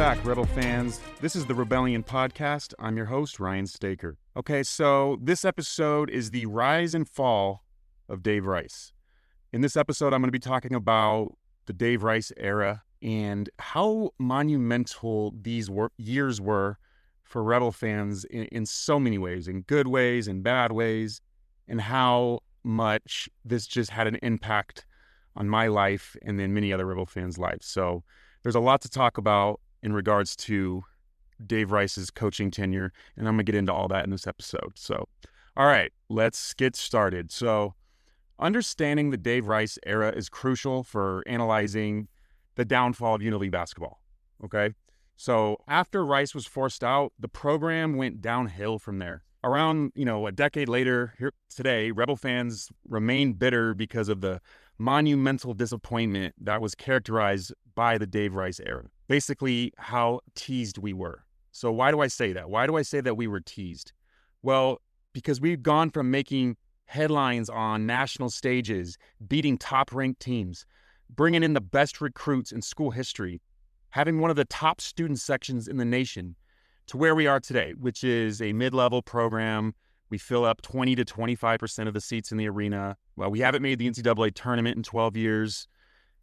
back, Rebel fans. This is the Rebellion Podcast. I'm your host, Ryan Staker. Okay, so this episode is the rise and fall of Dave Rice. In this episode, I'm going to be talking about the Dave Rice era and how monumental these years were for Rebel fans in so many ways, in good ways and bad ways, and how much this just had an impact on my life and then many other Rebel fans' lives. So there's a lot to talk about in regards to Dave Rice's coaching tenure, and I'm going to get into all that in this episode. So, all right, let's get started. So, understanding the Dave Rice era is crucial for analyzing the downfall of UNLV basketball, okay? So, after Rice was forced out, the program went downhill from there. Around, a decade later, here today, Rebel fans remain bitter because of the monumental disappointment that was characterized by the Dave Rice era. Basically, how teased we were. So why do I say that? Why do I say that we were teased? Well, because we've gone from making headlines on national stages, beating top-ranked teams, bringing in the best recruits in school history, having one of the top student sections in the nation, to where we are today, which is a mid-level program. We fill up 20 to 25% of the seats in the arena. Well, we haven't made the NCAA tournament in 12 years.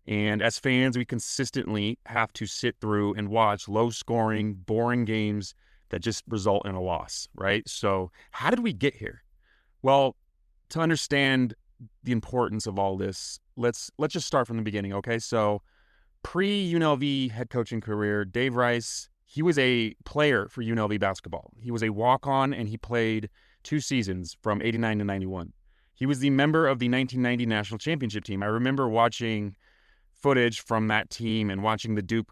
And as fans, we consistently have to sit through and watch low-scoring, boring games that just result in a loss, right? So how did we get here? Well, to understand the importance of all this, let's just start from the beginning, okay? So pre-UNLV head coaching career, Dave Rice, he was a player for UNLV basketball. He was a walk-on, and he played 2 seasons from 89 to 91. He was the member of the 1990 national championship team. I remember watching footage from that team and watching the Duke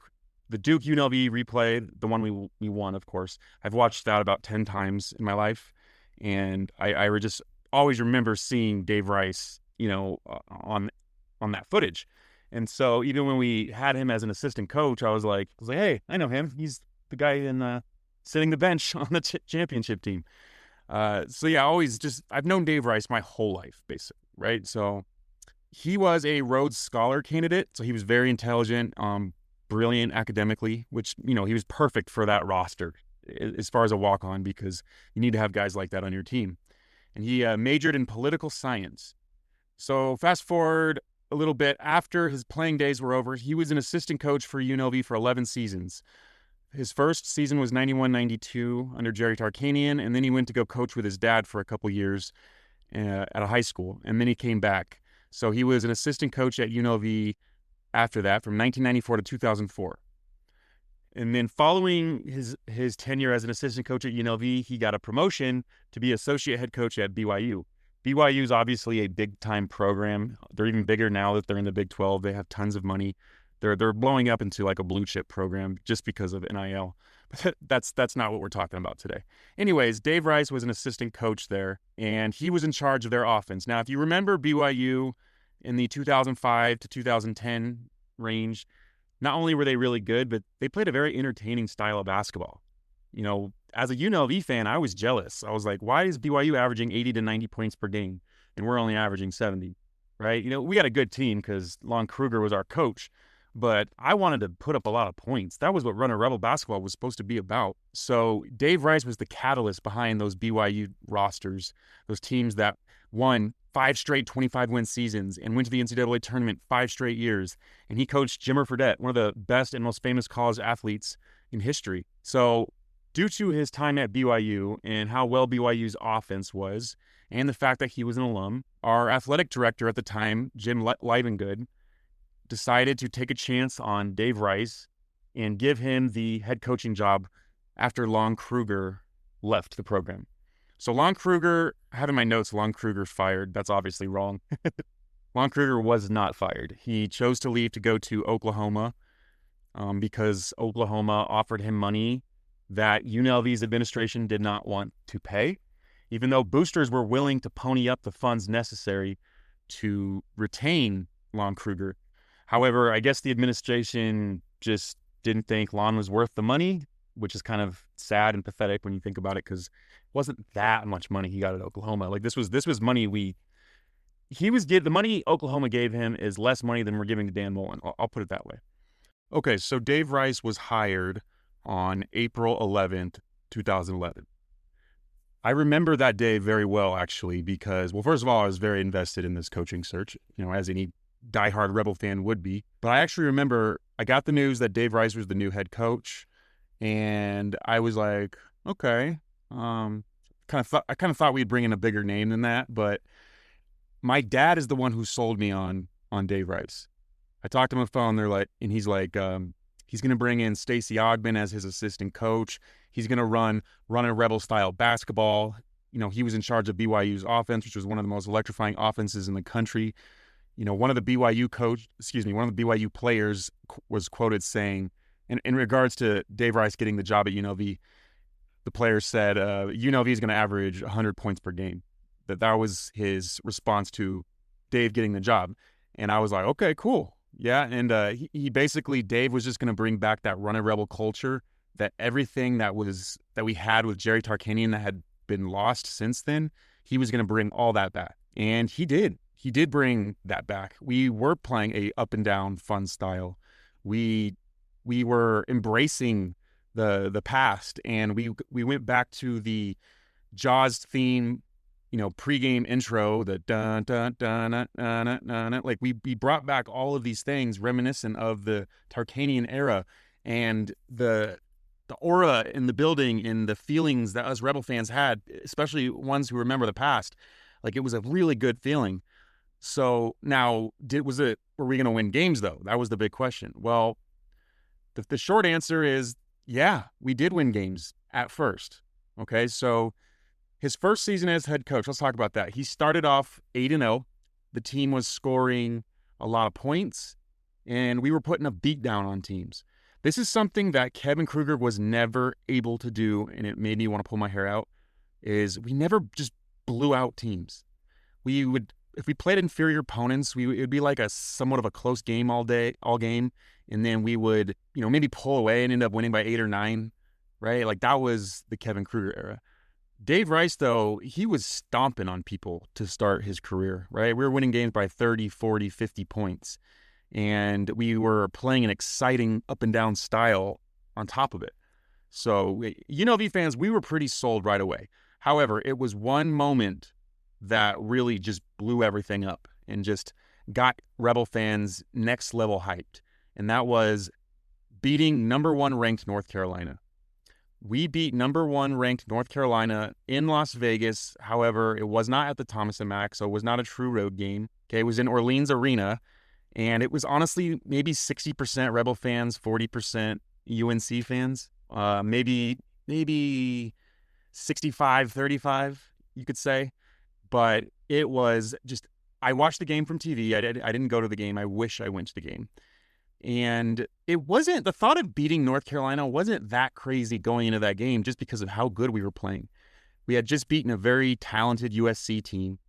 UNLV replay, the one we won, of course. I've watched that about 10 times in my life, and I just always remember seeing Dave Rice, on that footage. And so even when we had him as an assistant coach, I was like, hey, I know him. He's the guy sitting the bench on the championship team. I've known Dave Rice my whole life, basically, right? So he was a Rhodes Scholar candidate, so he was very intelligent, brilliant academically, which, he was perfect for that roster as far as a walk-on, because you need to have guys like that on your team. And he majored in political science. So fast forward a little bit, after his playing days were over, he was an assistant coach for UNLV for 11 seasons. His first season was 91-92 under Jerry Tarkanian, and then he went to go coach with his dad for a couple years at a high school, and then he came back. So he was an assistant coach at UNLV after that, from 1994 to 2004. And then following his tenure as an assistant coach at UNLV, he got a promotion to be associate head coach at BYU. BYU is obviously a big-time program. They're even bigger now that they're in the Big 12. They have tons of money. They're blowing up into like a blue-chip program just because of NIL. But that's not what we're talking about today. Anyways, Dave Rice was an assistant coach there, and he was in charge of their offense. Now, if you remember BYU in the 2005 to 2010 range, not only were they really good, but they played a very entertaining style of basketball. As a UNLV fan, I was jealous. I was like, why is BYU averaging 80 to 90 points per game, and we're only averaging 70, right? We got a good team because Lon Kruger was our coach, but I wanted to put up a lot of points. That was what Runner Rebel basketball was supposed to be about. So Dave Rice was the catalyst behind those BYU rosters, those teams that won 5 straight 25-win seasons and went to the NCAA tournament 5 straight years. And he coached Jimmer Fredette, one of the best and most famous college athletes in history. So due to his time at BYU and how well BYU's offense was, and the fact that he was an alum, our athletic director at the time, Jim Livengood, decided to take a chance on Dave Rice and give him the head coaching job after Lon Kruger left the program. So Lon Kruger, I have in my notes, Lon Kruger fired. That's obviously wrong. Lon Kruger was not fired. He chose to leave to go to Oklahoma because Oklahoma offered him money that UNLV's administration did not want to pay, even though boosters were willing to pony up the funds necessary to retain Lon Kruger. However, I guess the administration just didn't think Lon was worth the money, which is kind of sad and pathetic when you think about it, because it wasn't that much money he got at Oklahoma. Like this was money the money Oklahoma gave him is less money than we're giving to Dan Mullen. I'll put it that way. Okay, so Dave Rice was hired on April 11th, 2011. I remember that day very well, actually, because, well, first of all, I was very invested in this coaching search, as any diehard Rebel fan would be. But I actually remember I got the news that Dave Rice was the new head coach, and I was like, okay, I kind of thought we'd bring in a bigger name than that, but my dad is the one who sold me on Dave Rice. I talked to him on the phone. And he's like, he's going to bring in Stacey Ogman as his assistant coach. He's going to run a Rebel style basketball. He was in charge of BYU's offense, which was one of the most electrifying offenses in the country. One of the BYU players was quoted saying, in regards to Dave Rice getting the job at UNLV, the player said, UNLV is going to average 100 points per game. That was his response to Dave getting the job. And I was like, okay, cool. Yeah. And he basically, Dave was just going to bring back that run a Rebel culture, that everything that we had with Jerry Tarkanian that had been lost since then, he was going to bring all that back. And he did. He did bring that back. We were playing a up and down fun style. We were embracing the past, and we went back to the Jaws theme, pregame intro, the dun dun dun dun dun dun dun. Like we brought back all of these things reminiscent of the Tarkanian era, and the aura in the building and the feelings that us Rebel fans had, especially ones who remember the past. Like, it was a really good feeling. So now, were we going to win games though? That was the big question. Well, the short answer is, yeah, we did win games at first. Okay, so his first season as head coach, let's talk about that. He started off 8-0. The team was scoring a lot of points, and we were putting a beat down on teams. This is something that Kevin Kruger was never able to do, and it made me want to pull my hair out, is we never just blew out teams. If we played inferior opponents, it would be like somewhat of a close game all game, and then we would, maybe pull away and end up winning by 8 or 9, right? Like, that was the Kevin Kruger era. Dave Rice, though, he was stomping on people to start his career, right? We were winning games by 30, 40, 50 points, and we were playing an exciting up and down style on top of it. So, UNLV fans, we were pretty sold right away. However, it was one moment that really just blew everything up and just got Rebel fans next level hyped. And that was beating number 1 ranked North Carolina. We beat number 1 ranked North Carolina in Las Vegas. However, it was not at the Thomas & Mack, so it was not a true road game. Okay, it was in Orleans Arena, and it was honestly maybe 60% Rebel fans, 40% UNC fans. Maybe 65-35, you could say. But it was just, I watched the game from TV. I didn't go to the game. I wish I went to the game. And the thought of beating North Carolina wasn't that crazy going into that game, just because of how good we were playing. We had just beaten a very talented USC team.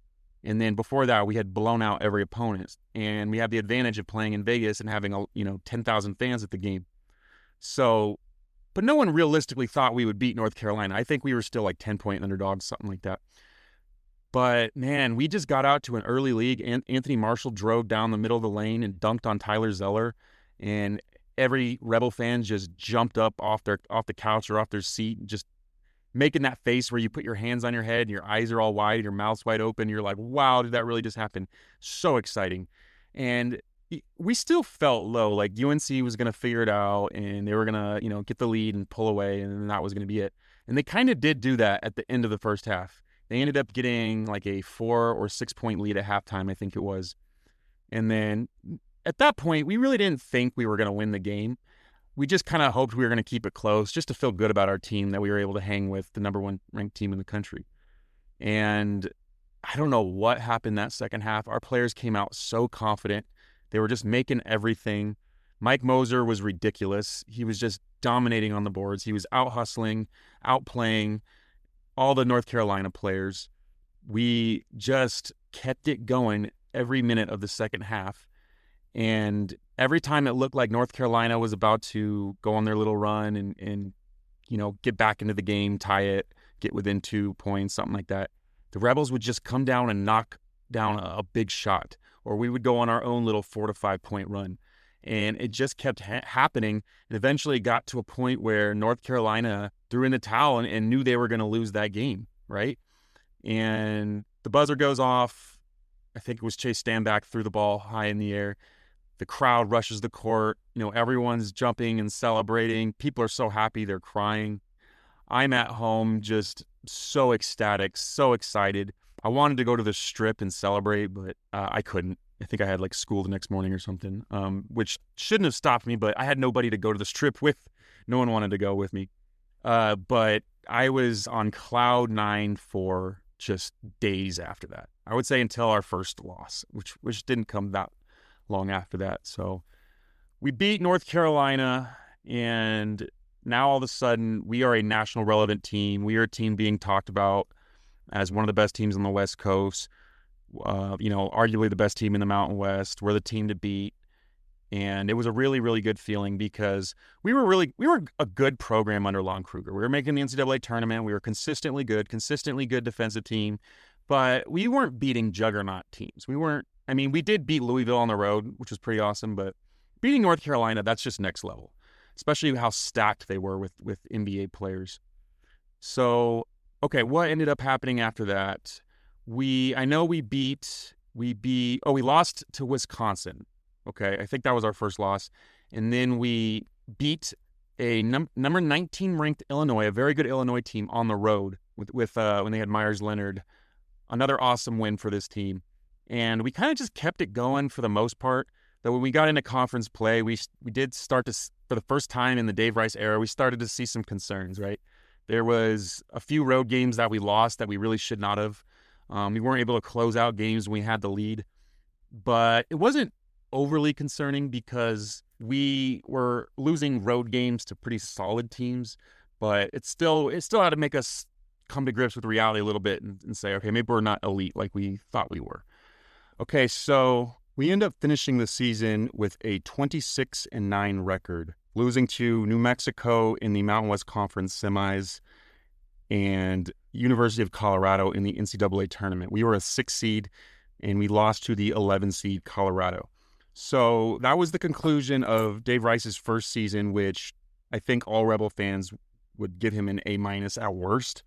And then before that, we had blown out every opponent. And we had the advantage of playing in Vegas and having 10,000 fans at the game. So, but no one realistically thought we would beat North Carolina. I think we were still like 10-point underdogs, something like that. But, man, we just got out to an early lead. Anthony Marshall drove down the middle of the lane and dunked on Tyler Zeller. And every Rebel fan just jumped up off the couch or off their seat, just making that face where you put your hands on your head and your eyes are all wide, your mouth's wide open. You're like, wow, did that really just happen? So exciting. And we still felt low, like UNC was going to figure it out and they were going to, get the lead and pull away, and then that was going to be it. And they kind of did do that at the end of the first half. They ended up getting like a 4 or 6 point lead at halftime, I think it was. And then at that point, we really didn't think we were going to win the game. We just kind of hoped we were going to keep it close, just to feel good about our team, that we were able to hang with the number 1 ranked team in the country. And I don't know what happened that second half. Our players came out so confident. They were just making everything. Mike Moser was ridiculous. He was just dominating on the boards. He was out hustling, outplaying all the North Carolina players. We just kept it going every minute of the second half. And every time it looked like North Carolina was about to go on their little run and get back into the game, tie it, get within 2 points, something like that, the Rebels would just come down and knock down a big shot, or we would go on our own little 4 to 5 point run. And it just kept happening. And eventually got to a point where North Carolina threw in the towel and knew they were going to lose that game, right? And the buzzer goes off. I think it was Chase Stanback threw the ball high in the air. The crowd rushes the court. Everyone's jumping and celebrating. People are so happy, they're crying. I'm at home just so ecstatic, so excited. I wanted to go to the strip and celebrate, but I couldn't. I think I had like school the next morning or something, which shouldn't have stopped me, but I had nobody to go to the strip with. No one wanted to go with me. But I was on cloud nine for just days after that. I would say until our first loss, which didn't come that long after that. So we beat North Carolina, and now all of a sudden we are a national relevant team. We are a team being talked about as one of the best teams on the West Coast. Arguably the best team in the Mountain West. We're the team to beat. And it was a really, really good feeling because we were a good program under Lon Kruger. We were making the NCAA tournament. We were consistently good defensive team, but we weren't beating juggernaut teams. We did beat Louisville on the road, which was pretty awesome, but beating North Carolina, that's just next level, especially how stacked they were with NBA players. So, okay, what ended up happening after that? We lost to Wisconsin. Okay, I think that was our first loss. And then we beat a number 19 ranked Illinois, a very good Illinois team on the road with when they had Myers Leonard. Another awesome win for this team. And we kind of just kept it going for the most part. Though when we got into conference play, we did start to, for the first time in the Dave Rice era, we started to see some concerns, right? There was a few road games that we lost that we really should not have. We weren't able to close out games when we had the lead. But it wasn't overly concerning because we were losing road games to pretty solid teams, but it still had to make us come to grips with reality a little bit and say, okay, maybe we're not elite like we thought we were. Okay, so we end up finishing the season with a 26-9 record, losing to New Mexico in the Mountain West Conference semis and University of Colorado in the NCAA tournament. We were a 6 seed and we lost to the 11 seed Colorado. So that was the conclusion of Dave Rice's first season, which I think all Rebel fans would give him an A- at worst.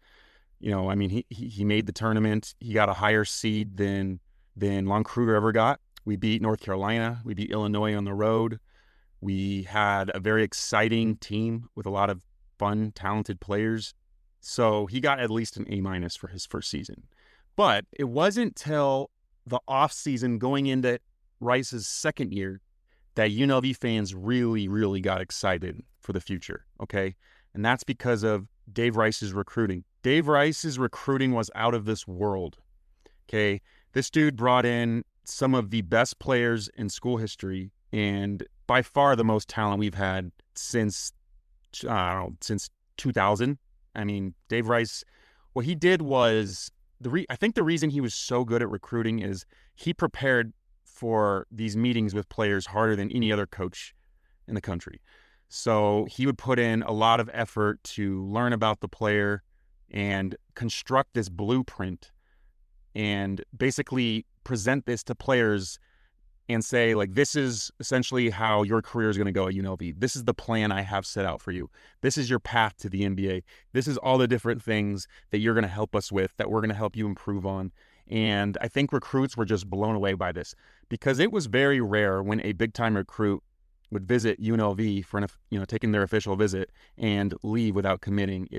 He made the tournament. He got a higher seed than Lon Kruger ever got. We beat North Carolina. We beat Illinois on the road. We had a very exciting team with a lot of fun, talented players. So he got at least an A- for his first season. But it wasn't till the offseason going into Rice's second year that UNLV fans really, really got excited for the future, okay? And that's because of Dave Rice's recruiting. Dave Rice's recruiting was out of this world, okay? This dude brought in some of the best players in school history and by far the most talent we've had since 2000. Dave Rice, what he did was, I think the reason he was so good at recruiting is he prepared for these meetings with players harder than any other coach in the country. So he would put in a lot of effort to learn about the player and construct this blueprint and basically present this to players and say, like, this is essentially how your career is going to go at UNLV. This is the plan I have set out for you. This is your path to the NBA. This is all the different things that you're going to help us with, that we're going to help you improve on. And I think recruits were just blown away by this because it was very rare when a big-time recruit would visit UNLV for taking their official visit and leave without committing,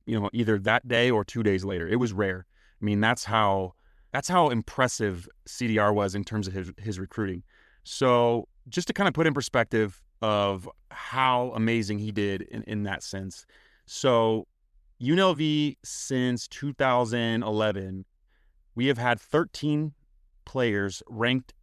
either that day or 2 days later. It was rare. That's how impressive CDR was in terms of his recruiting. So just to kind of put in perspective of how amazing he did in that sense. So UNLV since 2011, we have had 13 players ranked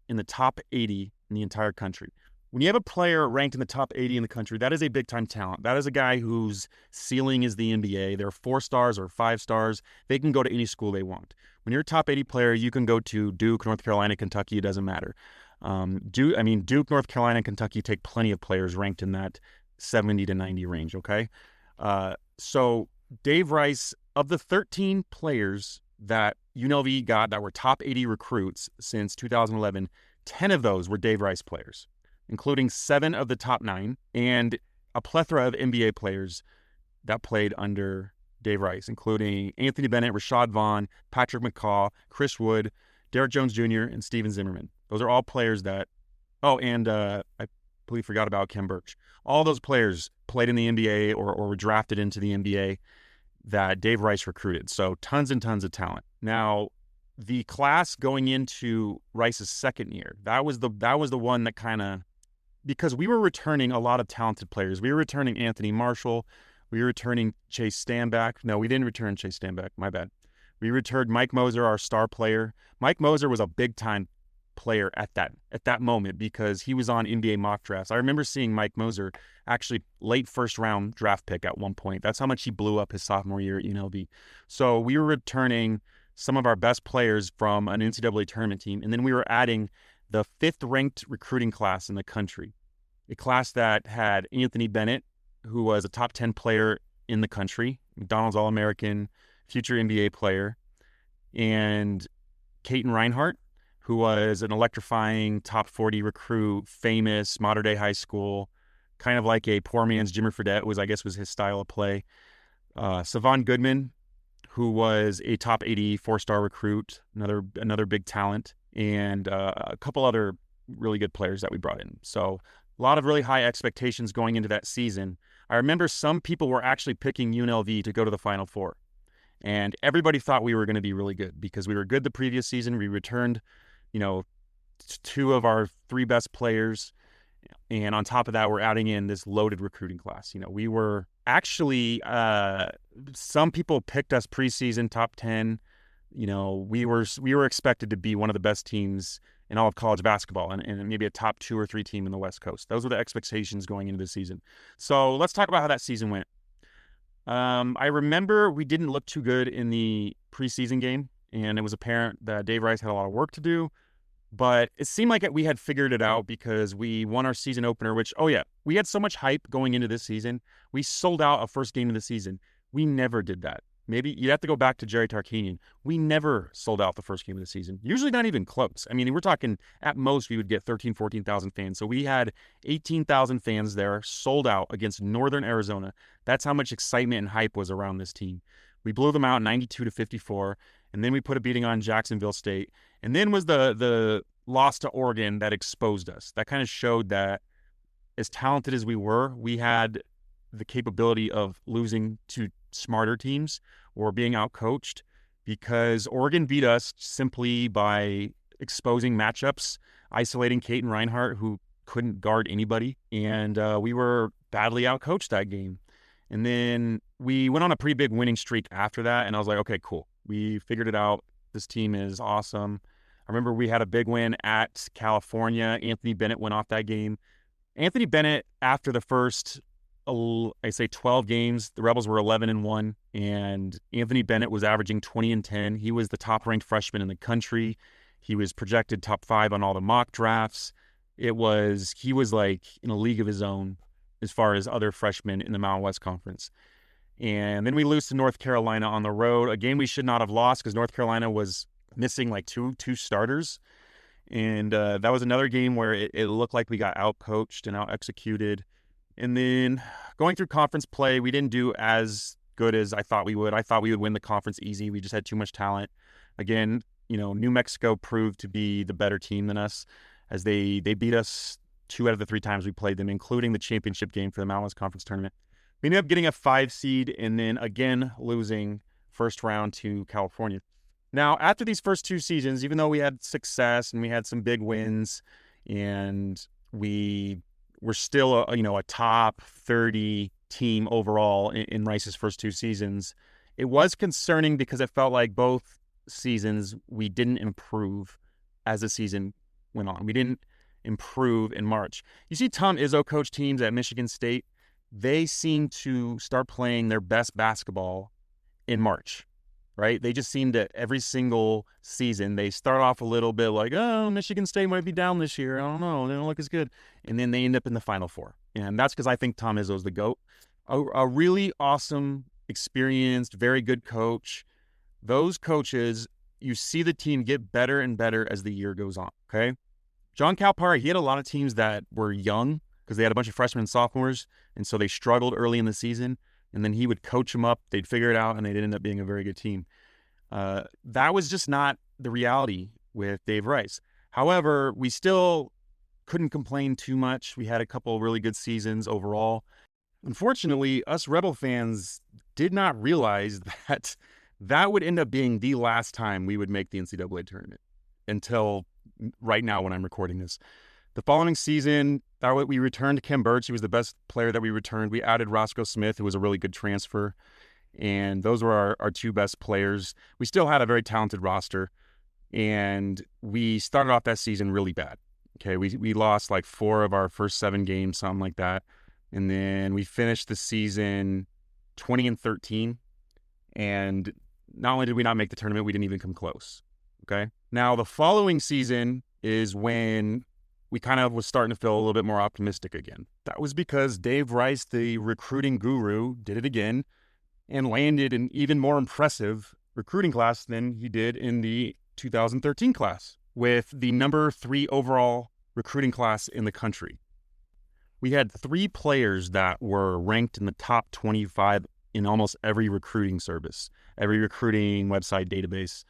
in the top 80 in the entire country. When you have a player ranked in the top 80 in the country, that is a big-time talent. That is a guy whose ceiling is the NBA. They're 4 stars or 5 stars. They can go to any school they want. When you're a top 80 player, you can go to Duke, North Carolina, Kentucky. It doesn't matter. Duke, North Carolina, and Kentucky take plenty of players ranked in that 70 to 90 range, okay? So Dave Rice, of the 13 players that UNLV got that were top 80 recruits since 2011, 10 of those were Dave Rice players. including 7 of the top 9, and a plethora of NBA players that played under Dave Rice, including Anthony Bennett, Rashad Vaughn, Patrick McCaw, Chris Wood, Derrick Jones Jr., and Steven Zimmerman. Those are all players that, and I believe forgot about Kem Birch. All those players played in the NBA or were drafted into the NBA that Dave Rice recruited. So tons and tons of talent. Now, the class going into Rice's second year, that was the one that kind of, because we were returning a lot of talented players. We were returning Anthony Marshall. We were returning Chase Stanback. No, we didn't return Chase Stanback. My bad. We returned Mike Moser, our star player. Mike Moser was a big-time player at that moment because he was on NBA mock drafts. I remember seeing Mike Moser actually late first-round draft pick at one point. That's how much he blew up his sophomore year at UNLV. So we were returning some of our best players from an NCAA tournament team, and then we were adding the 5th-ranked recruiting class in the country, a class that had Anthony Bennett, who was a top 10 player in the country, McDonald's All-American, future NBA player, and Caton Reinhardt, who was an electrifying top 40 recruit, famous, modern-day high school, kind of like a poor man's Jimmy Fredette was his style of play. Savon Goodman, who was a top 80 4-star recruit, another big talent, and a couple other really good players that we brought in. So a lot of really high expectations going into that season. I remember some people were actually picking UNLV to go to the Final Four. And everybody thought we were going to be really good because we were good the previous season. We returned, 2 of our 3 best players. And on top of that, we're adding in this loaded recruiting class. We were actually, some people picked us preseason top 10. We were expected to be one of the best teams in all of college basketball and maybe a top 2 or 3 team in the West Coast. Those were the expectations going into the season. So let's talk about how that season went. I remember we didn't look too good in the preseason game, and it was apparent that Dave Rice had a lot of work to do, but it seemed like we had figured it out because we won our season opener, which, we had so much hype going into this season. We sold out a first game of the season. We never did that. Maybe you'd have to go back to Jerry Tarkanian. We never sold out the first game of the season. Usually not even close. I mean, we're talking at most we would get 13,000, 14,000 fans. So we had 18,000 fans there, sold out against Northern Arizona. That's how much excitement and hype was around this team. We blew them out 92-54, and then we put a beating on Jacksonville State. And then was the loss to Oregon that exposed us. That kind of showed that as talented as we were, we had the capability of losing to smarter teams or being outcoached, because Oregon beat us simply by exposing matchups, isolating Caton Reinhardt, who couldn't guard anybody, and we were badly outcoached that game. And then we went on a pretty big winning streak after that, and I was like, okay, cool. We figured it out. This team is awesome. I remember we had a big win at California. Anthony Bennett went off that game. Anthony Bennett, after the first 12 games, the Rebels were 11-1, and Anthony Bennett was averaging 20-10. He was the top-ranked freshman in the country. He was projected top 5 on all the mock drafts. He was like in a league of his own as far as other freshmen in the Mountain West Conference. And then we lose to North Carolina on the road, a game we should not have lost because North Carolina was missing like two starters. And that was another game where it looked like we got out-coached and out-executed. And then going through conference play, we didn't do as good as I thought we would. I thought we would win the conference easy. We just had too much talent. Again, New Mexico proved to be the better team than us, as they beat us 2 out of the 3 times we played them, including the championship game for the Mountain West Conference tournament. We ended up getting a 5 seed and then again losing first round to California. Now, after these first 2 seasons, even though we had success and we had some big wins and we were still a top 30 team overall in Rice's first 2 seasons, it was concerning because it felt like both seasons we didn't improve as the season went on. We didn't improve in March. You see Tom Izzo coach teams at Michigan State, they seem to start playing their best basketball in March, right? They just seem to, every single season, they start off a little bit like, oh, Michigan State might be down this year. I don't know. They don't look as good. And then they end up in the Final Four. And that's because I think Tom Izzo's the GOAT. A really awesome, experienced, very good coach. Those coaches, you see the team get better and better as the year goes on, okay? John Calipari, he had a lot of teams that were young because they had a bunch of freshmen and sophomores, and so they struggled early in the season. And then he would coach them up. They'd figure it out, and they'd end up being a very good team. That was just not the reality with Dave Rice. However, we still couldn't complain too much. We had a couple really good seasons overall. Unfortunately, us Rebel fans did not realize that that would end up being the last time we would make the NCAA tournament until right now when I'm recording this. The following season, we returned Kim Birch. He was the best player that we returned. We added Roscoe Smith, who was a really good transfer. And those were our two best players. We still had a very talented roster. And we started off that season really bad. Okay, we lost like 4 of our first 7 games, something like that. And then we finished the season 20-13. And not only did we not make the tournament, we didn't even come close. Okay. Now, the following season is when we kind of was starting to feel a little bit more optimistic again. That was because Dave Rice, the recruiting guru, did it again and landed an even more impressive recruiting class than he did in the 2013 class, with the number 3 overall recruiting class in the country. We had 3 players that were ranked in the top 25 in almost every recruiting service, every recruiting website database.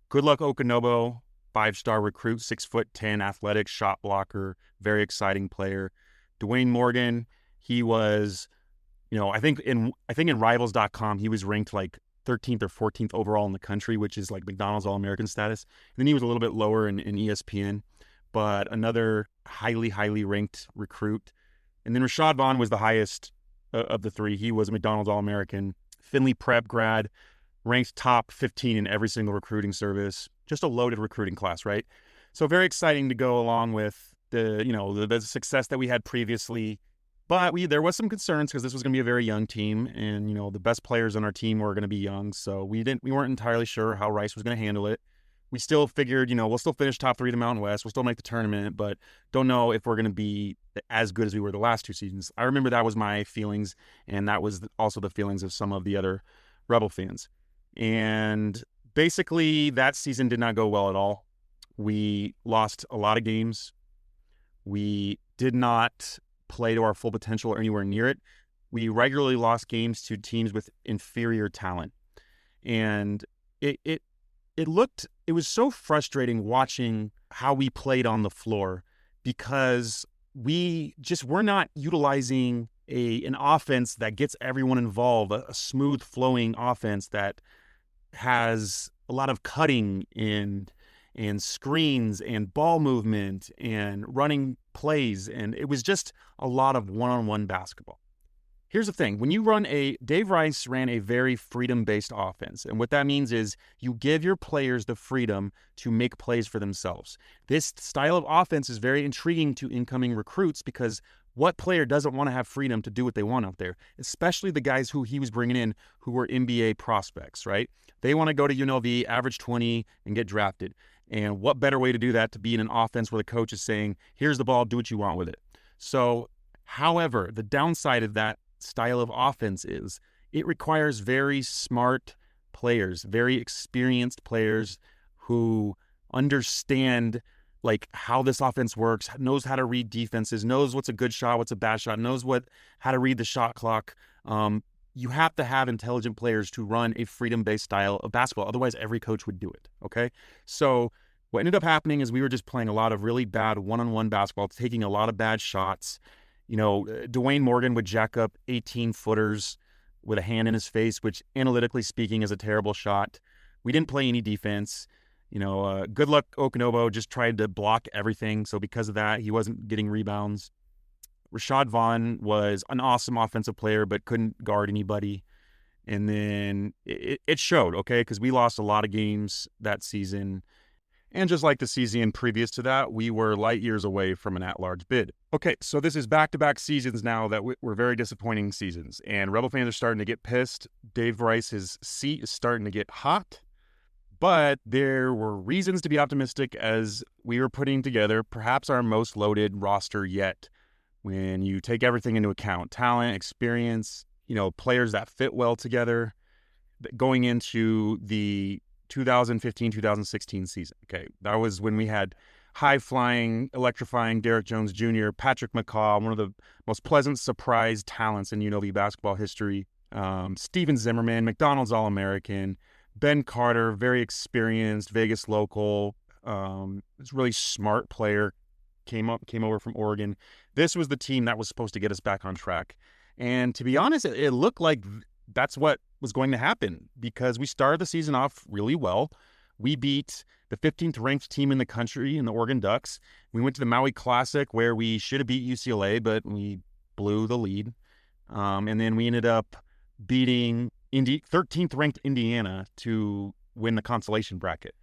Good Luck Okanobo, 5-star recruit, 6'10", athletic, shot blocker, very exciting player. Dwayne Morgan, he was, I think in Rivals.com, he was ranked like 13th or 14th overall in the country, which is like McDonald's All-American status. And then he was a little bit lower in ESPN, but another highly, highly ranked recruit. And then Rashad Vaughn was the highest of the 3. He was a McDonald's All-American, Findlay Prep grad, ranked top 15 in every single recruiting service. Just a loaded recruiting class, right? So very exciting to go along with the success that we had previously. But there was some concerns because this was going to be a very young team, and the best players on our team were going to be young, so we weren't entirely sure how Rice was going to handle it. We still figured, we'll still finish top 3 of the Mountain West, we'll still make the tournament, but don't know if we're going to be as good as we were the last 2 seasons. I remember that was my feelings, and that was also the feelings of some of the other Rebel fans. And basically, that season did not go well at all. We lost a lot of games. We did not play to our full potential or anywhere near it. We regularly lost games to teams with inferior talent. And it was so frustrating watching how we played on the floor, because we just were not utilizing an offense that gets everyone involved, a smooth flowing offense that has a lot of cutting and screens and ball movement and running plays. And it was just a lot of one-on-one basketball. Here's the thing. When you Dave Rice ran a very freedom-based offense. And what that means is you give your players the freedom to make plays for themselves. This style of offense is very intriguing to incoming recruits, because what player doesn't want to have freedom to do what they want out there, especially the guys who he was bringing in who were NBA prospects, right? They want to go to UNLV, average 20, and get drafted. And what better way to do that to be in an offense where the coach is saying, here's the ball, do what you want with it. So, however, the downside of that style of offense is it requires very smart players, very experienced players who understand like how this offense works, knows how to read defenses, knows what's a good shot, what's a bad shot, knows how to read the shot clock. You have to have intelligent players to run a freedom-based style of basketball. Otherwise, every coach would do it, okay? So what ended up happening is we were just playing a lot of really bad one-on-one basketball, taking a lot of bad shots. Dwayne Morgan would jack up 18-footers with a hand in his face, which analytically speaking is a terrible shot. We didn't play any defense. Good Luck Okanobo just tried to block everything. So because of that, he wasn't getting rebounds. Rashad Vaughn was an awesome offensive player, but couldn't guard anybody. And then it showed, okay, because we lost a lot of games that season. And just like the season previous to that, we were light years away from an at-large bid. Okay, so this is back-to-back seasons now that were very disappointing seasons. And Rebel fans are starting to get pissed. Dave Rice's seat is starting to get hot. But there were reasons to be optimistic as we were putting together perhaps our most loaded roster yet. When you take everything into account, talent, experience, players that fit well together, going into the 2015-2016 season. Okay, that was when we had high-flying, electrifying Derek Jones Jr., Patrick McCaw, one of the most pleasant surprise talents in UNLV basketball history, Steven Zimmerman, McDonald's All-American, Ben Carter, very experienced, Vegas local, this really smart player, came over from Oregon. This was the team that was supposed to get us back on track. And to be honest, it looked like that's what was going to happen because we started the season off really well. We beat the 15th ranked team in the country in the Oregon Ducks. We went to the Maui Classic where we should have beat UCLA, but we blew the lead. And then we ended up beating 13th ranked Indiana to win the consolation bracket.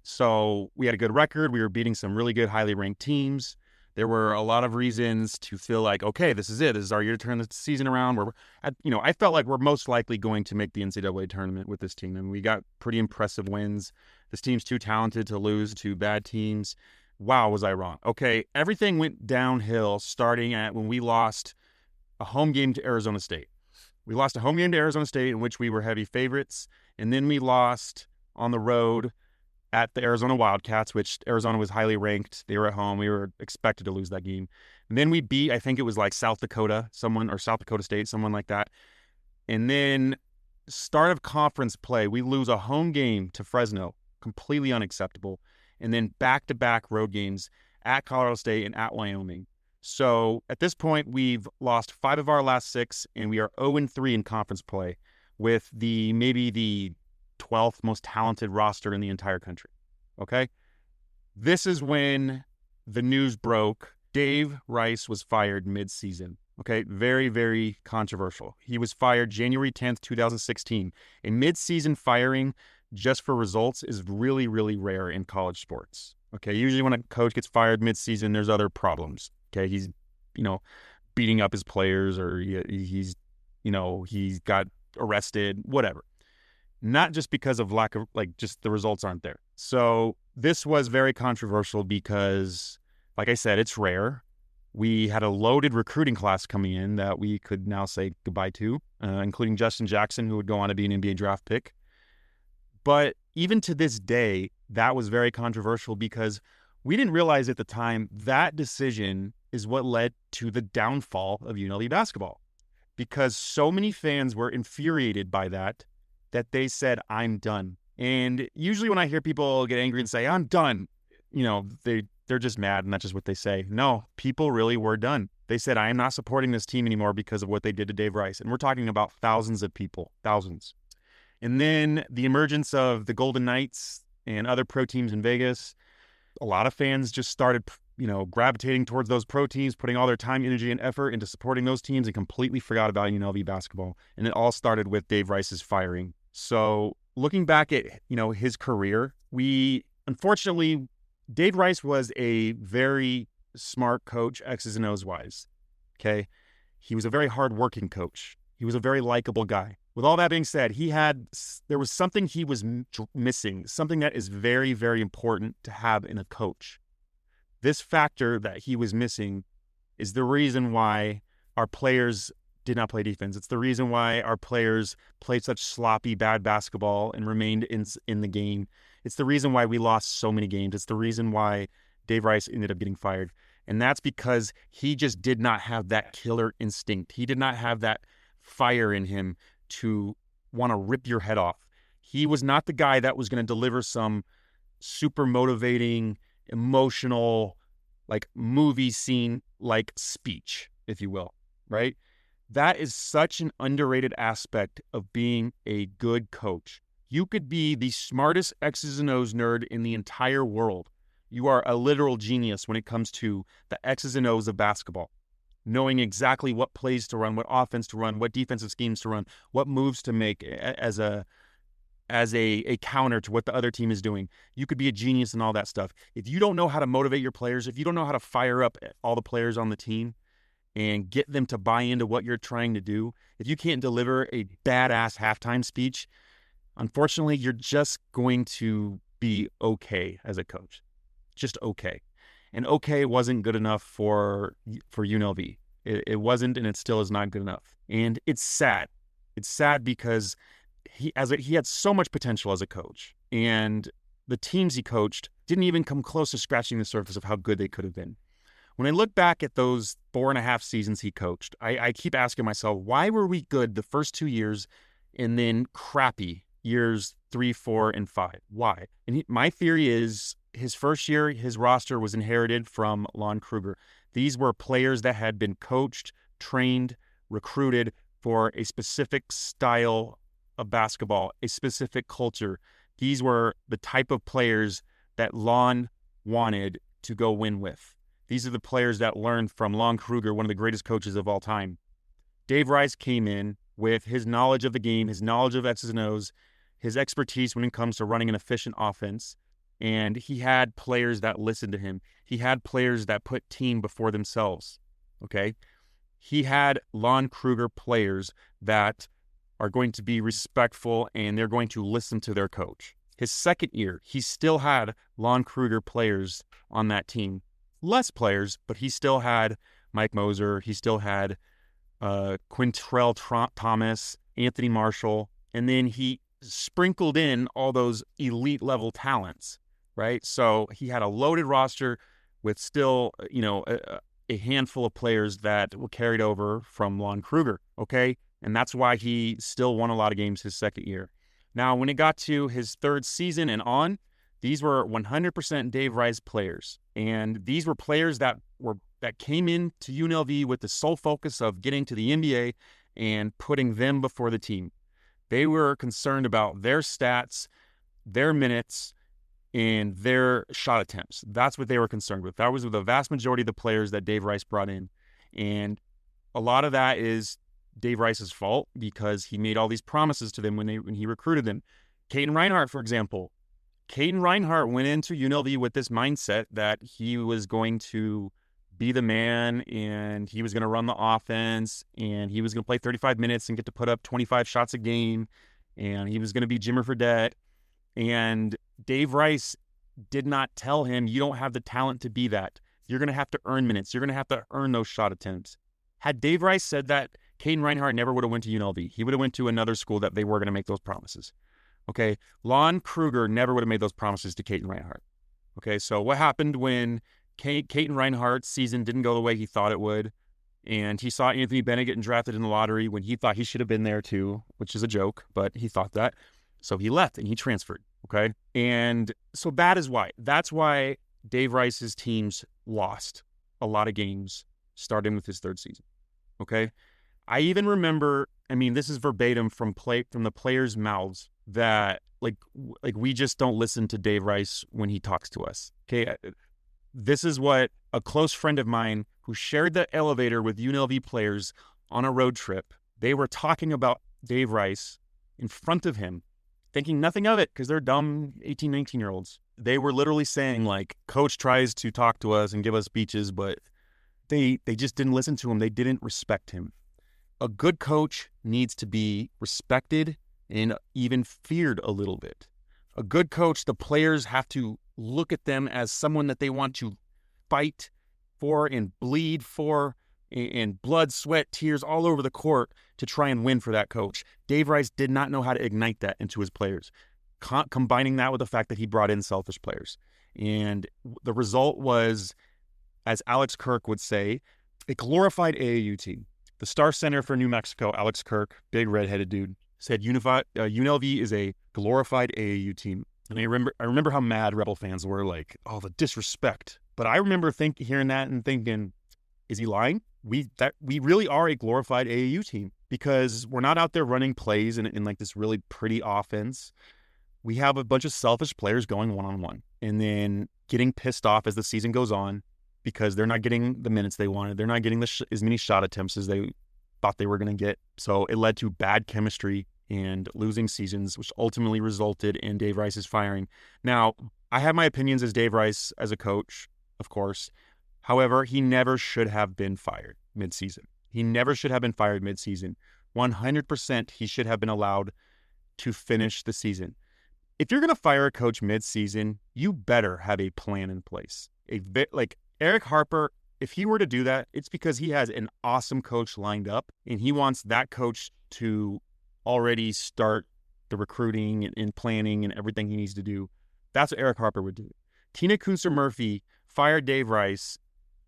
So we had a good record. We were beating some really good, highly ranked teams. There were a lot of reasons to feel like, okay, this is it. This is our year to turn the season around. I felt like we're most likely going to make the NCAA tournament with this team. And we got pretty impressive wins. This team's too talented to lose to bad teams. Wow, was I wrong. Okay, everything went downhill starting at when we lost a home game to Arizona State. We lost a home game to Arizona State in which we were heavy favorites. And then we lost on the road at the Arizona Wildcats, which Arizona was highly ranked. They were at home. We were expected to lose that game. And then we beat, I think it was like South Dakota State, someone like that. And then start of conference play, we lose a home game to Fresno, completely unacceptable. And then back-to-back road games at Colorado State and at Wyoming. So at this point, we've lost 5 of our last 6, and we are 0-3 in conference play with maybe the 12th most talented roster in the entire country. Okay? This is when the news broke. Dave Rice was fired mid-season. Okay? Very, very controversial. He was fired January 10th, 2016. A mid-season firing just for results is really, really rare in college sports. Okay? Usually when a coach gets fired mid-season, there's other problems. Okay? He's, beating up his players or he's got arrested, whatever. Not just because of lack of, just the results aren't there. So this was very controversial because, like I said, it's rare. We had a loaded recruiting class coming in that we could now say goodbye to, including Justin Jackson, who would go on to be an NBA draft pick. But even to this day, that was very controversial because we didn't realize at the time that decision is what led to the downfall of UNLV basketball because so many fans were infuriated by that they said, I'm done. And usually when I hear people get angry and say, I'm done, they're just mad and that's just what they say. No, people really were done. They said, I am not supporting this team anymore because of what they did to Dave Rice. And we're talking about thousands of people, thousands. And then the emergence of the Golden Knights and other pro teams in Vegas, a lot of fans just started, gravitating towards those pro teams, putting all their time, energy, and effort into supporting those teams and completely forgot about UNLV basketball. And it all started with Dave Rice's firing. So looking back at, his career, unfortunately, Dave Rice was a very smart coach, X's and O's wise. Okay. He was a very hardworking coach. He was a very likable guy. With all that being said, there was something he was missing, something that is very, very important to have in a coach. This factor that he was missing is the reason why our players did not play defense. It's the reason why our players played such sloppy, bad basketball and remained in the game. It's the reason why we lost so many games. It's the reason why Dave Rice ended up getting fired. And that's because he just did not have that killer instinct. He did not have that fire in him to want to rip your head off. He was not the guy that was going to deliver some super motivating, emotional, movie scene, speech, if you will, right? That is such an underrated aspect of being a good coach. You could be the smartest X's and O's nerd in the entire world. You are a literal genius when it comes to the X's and O's of basketball. Knowing exactly what plays to run, what offense to run, what defensive schemes to run, what moves to make as a counter to what the other team is doing. You could be a genius in all that stuff. If you don't know how to motivate your players, if you don't know how to fire up all the players on the team and get them to buy into what you're trying to do, if you can't deliver a badass halftime speech, unfortunately, you're just going to be okay as a coach. Just okay. And okay wasn't good enough for UNLV. It wasn't, and it still is not good enough. And it's sad. It's sad because he had so much potential as a coach, and the teams he coached didn't even come close to scratching the surface of how good they could have been. When I look back at those 4.5 seasons he coached, I keep asking myself, why were we good the first 2 years and then crappy years 3, 4, and 5? Why? And my theory is his first year, his roster was inherited from Lon Kruger. These were players that had been coached, trained, recruited for a specific style of basketball, a specific culture. These were the type of players that Lon wanted to go win with. These are the players that learned from Lon Kruger, one of the greatest coaches of all time. Dave Rice came in with his knowledge of the game, his knowledge of X's and O's, his expertise when it comes to running an efficient offense, and he had players that listened to him. He had players that put team before themselves, okay? He had Lon Kruger players that are going to be respectful and they're going to listen to their coach. His second year, he still had Lon Kruger players on that team. Less players, but he still had Mike Moser. He still had Quintrell Thomas, Anthony Marshall, and then he sprinkled in all those elite level talents, right? So he had a loaded roster with still, a handful of players that were carried over from Lon Kruger, okay? And that's why he still won a lot of games his second year. Now, when it got to his third season and on, these were 100% Dave Rice players. And these were players that came into UNLV with the sole focus of getting to the NBA and putting them before the team. They were concerned about their stats, their minutes, and their shot attempts. That's what they were concerned with. That was the vast majority of the players that Dave Rice brought in. And a lot of that is Dave Rice's fault because he made all these promises to them when he recruited them. Caden Reinhardt, for example. Caden Reinhardt went into UNLV with this mindset that he was going to be the man and he was going to run the offense and he was going to play 35 minutes and get to put up 25 shots a game and he was going to be Jimmer Fredette. And Dave Rice did not tell him, you don't have the talent to be that. You're going to have to earn minutes. You're going to have to earn those shot attempts. Had Dave Rice said that, Caden Reinhardt never would have went to UNLV. He would have went to another school that they were going to make those promises. Okay, Lon Kruger never would have made those promises to Caden Reinhardt. Okay, so what happened when Caden Reinhardt's season didn't go the way he thought it would, and he saw Anthony Bennett getting drafted in the lottery when he thought he should have been there too, which is a joke, but he thought that. So he left and he transferred, okay? And so that is why. That's why Dave Rice's teams lost a lot of games starting with his third season, okay? I even remember, this is verbatim from the players' mouths, that like we just don't listen to Dave Rice when he talks to us. Okay, this is what a close friend of mine who shared the elevator with UNLV players on a road trip, they were talking about Dave Rice in front of him, thinking nothing of it because they're dumb 18, 19-year-olds. They were literally saying like, coach tries to talk to us and give us speeches, but they just didn't listen to him. They didn't respect him. A good coach needs to be respected and even feared a little bit. A good coach, the players have to look at them as someone that they want to fight for and bleed for, and blood, sweat, tears all over the court to try and win for that coach. Dave Rice did not know how to ignite that into his players, combining that with the fact that he brought in selfish players. And the result was, as Alex Kirk would say, a glorified AAU team. The star center for New Mexico, Alex Kirk, big redheaded dude, said UNLV is a glorified AAU team. And I remember how mad Rebel fans were, like, oh, the disrespect. But I remember hearing that and thinking, is he lying? We really are a glorified AAU team because we're not out there running plays in like this really pretty offense. We have a bunch of selfish players going one-on-one and then getting pissed off as the season goes on because they're not getting the minutes they wanted. They're not getting as many shot attempts as they thought they were going to get. So it led to bad chemistry and losing seasons, which ultimately resulted in Dave Rice's firing. Now, I have my opinions as Dave Rice as a coach, of course. However, he never should have been fired mid-season. He never should have been fired mid-season. 100% he should have been allowed to finish the season. If you're going to fire a coach mid-season, you better have a plan in place. Like Eric Harper, if he were to do that, it's because he has an awesome coach lined up and he wants that coach to already start the recruiting and planning and everything he needs to do. That's what Eric Harper would do. Tina Kunster Murphy fired Dave Rice.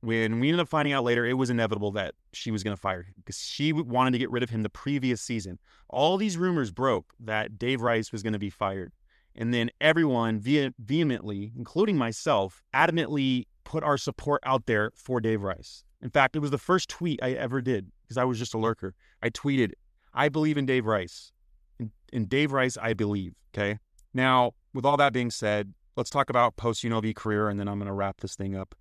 When we ended up finding out later, it was inevitable that she was going to fire him because she wanted to get rid of him the previous season. All these rumors broke that Dave Rice was going to be fired. And then everyone vehemently, including myself, adamantly put our support out there for Dave Rice. In fact, it was the first tweet I ever did because I was just a lurker. I tweeted, I believe in Dave Rice. In Dave Rice, I believe. Okay. Now, with all that being said, let's talk about post-UNLV career, and then I'm going to wrap this thing up.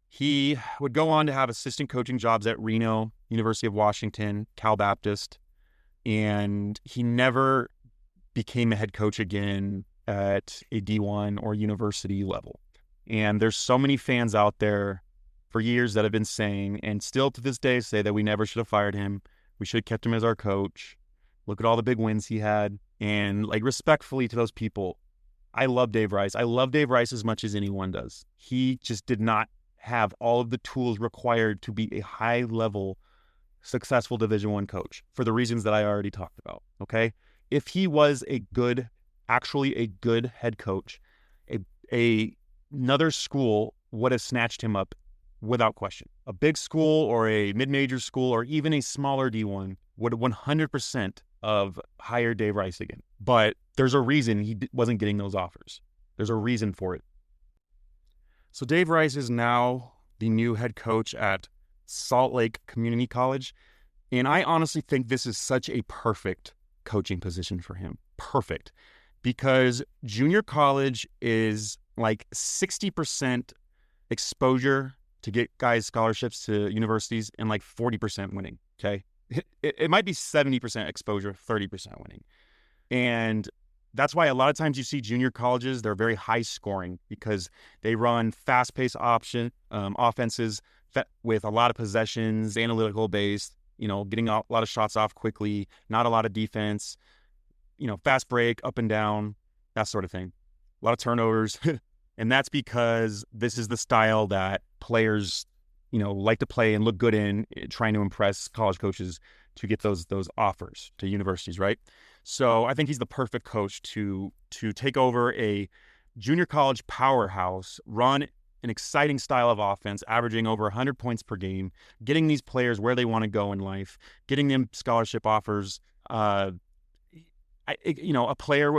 He would go on to have assistant coaching jobs at Reno, University of Washington, Cal Baptist, and he never became a head coach again at a D1 or university level. And there's so many fans out there for years that have been saying, and still to this day say, that we never should have fired him. We should have kept him as our coach. Look at all the big wins he had. And like, respectfully to those people, I love Dave Rice. I love Dave Rice as much as anyone does. He just did not have all of the tools required to be a high-level, successful Division I coach for the reasons that I already talked about, okay? If he was actually a good head coach, another school would have snatched him up without question. A big school or a mid-major school or even a smaller D1 would have 100% of hired Dave Rice again. But there's a reason he wasn't getting those offers. There's a reason for it. So Dave Rice is now the new head coach at Salt Lake Community College. And I honestly think this is such a perfect coaching position for him. Perfect. Because junior college is like 60% exposure to get guys scholarships to universities and like 40% winning, okay? It might be 70% exposure, 30% winning. And that's why a lot of times you see junior colleges, they're very high scoring because they run fast-paced offenses with a lot of possessions, analytical based, getting a lot of shots off quickly, not a lot of defense, fast break, up and down, that sort of thing. A lot of turnovers. And that's because this is the style that players, like to play and look good in, trying to impress college coaches to get those offers to universities, right? So I think he's the perfect coach to take over a junior college powerhouse, run an exciting style of offense, averaging over 100 points per game, getting these players where they want to go in life, getting them scholarship offers. A player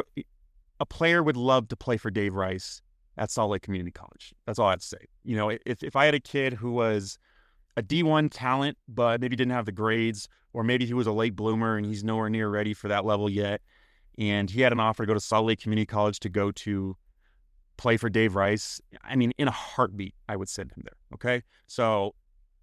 would love to play for Dave Rice at Salt Lake Community College. That's all I have to say. If I had a kid who was a D1 talent, but maybe didn't have the grades, or maybe he was a late bloomer and he's nowhere near ready for that level yet, and he had an offer to go to Salt Lake Community College to go to play for Dave Rice, I mean, in a heartbeat, I would send him there, okay? So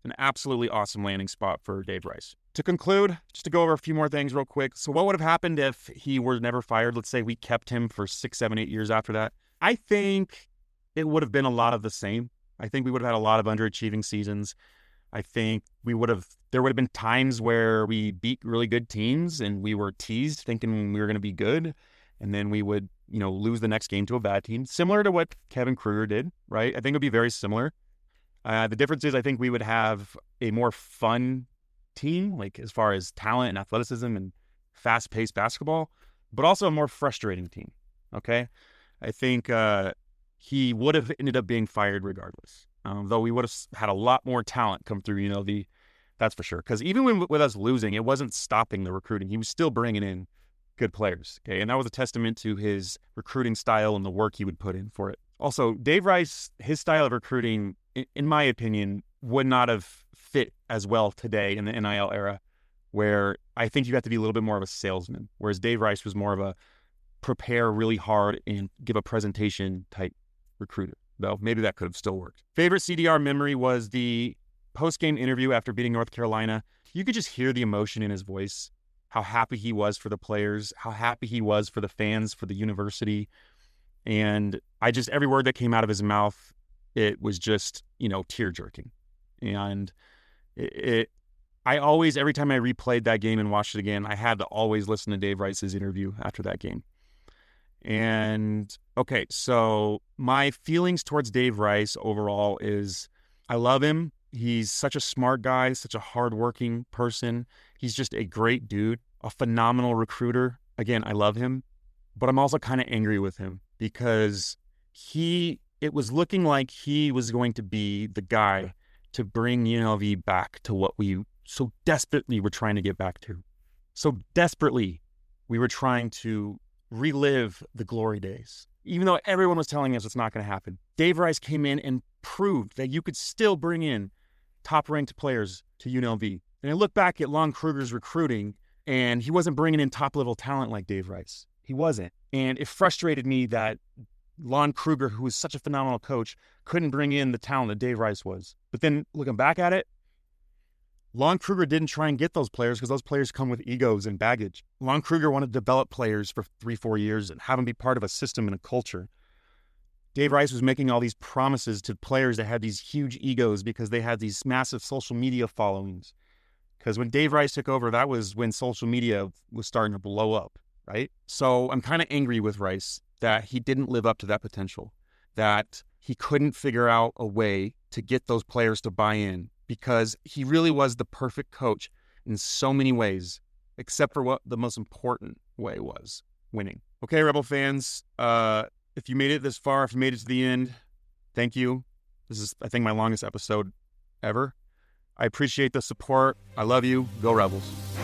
an absolutely awesome landing spot for Dave Rice. To conclude, just to go over a few more things real quick. So what would have happened if he were never fired? Let's say we kept him for 6, 7, 8 years after that. I think it would have been a lot of the same. I think we would have had a lot of underachieving seasons. I think there would have been times where we beat really good teams and we were teased thinking we were going to be good. And then we would, lose the next game to a bad team, similar to what Kevin Kruger did, right? I think it would be very similar. The difference is I think we would have a more fun team, like as far as talent and athleticism and fast-paced basketball, but also a more frustrating team, okay? I think he would have ended up being fired regardless, though we would have had a lot more talent come through, that's for sure. Because even with us losing, it wasn't stopping the recruiting. He was still bringing in good players, okay? And that was a testament to his recruiting style and the work he would put in for it. Also, Dave Rice, his style of recruiting, in my opinion, would not have fit as well today in the NIL era, where I think you have to be a little bit more of a salesman, whereas Dave Rice was more of a prepare really hard and give a presentation type recruiter, though maybe that could have still worked. Favorite CDR memory was the post-game interview after beating North Carolina. You could just hear the emotion in his voice, how happy he was for the players, how happy he was for the fans, for the university. And every word that came out of his mouth, it was just, tear-jerking. And every time I replayed that game and watched it again, I had to always listen to Dave Rice's interview after that game. And okay, so my feelings towards Dave Rice overall is I love him. He's such a smart guy, such a hardworking person. He's just a great dude, a phenomenal recruiter. Again, I love him, but I'm also kind of angry with him because he it was looking like he was going to be the guy to bring UNLV back to what we so desperately were trying to get back to. So desperately, we were trying to relive the glory days. Even though everyone was telling us it's not going to happen, Dave Rice came in and proved that you could still bring in top-ranked players to UNLV. And I look back at Lon Kruger's recruiting, and he wasn't bringing in top-level talent like Dave Rice. He wasn't. And it frustrated me that Lon Kruger, who was such a phenomenal coach, couldn't bring in the talent that Dave Rice was. But then looking back at it, Lon Kruger didn't try and get those players because those players come with egos and baggage. Lon Kruger wanted to develop players for 3-4 years and have them be part of a system and a culture. Dave Rice was making all these promises to players that had these huge egos because they had these massive social media followings. Because when Dave Rice took over, that was when social media was starting to blow up, right? So I'm kind of angry with Rice that he didn't live up to that potential, that he couldn't figure out a way to get those players to buy in, because he really was the perfect coach in so many ways, except for what the most important way was: winning. Okay, Rebel fans, if you made it this far, if you made it to the end, thank you. This is, I think, my longest episode ever. I appreciate the support. I love you. Go Rebels.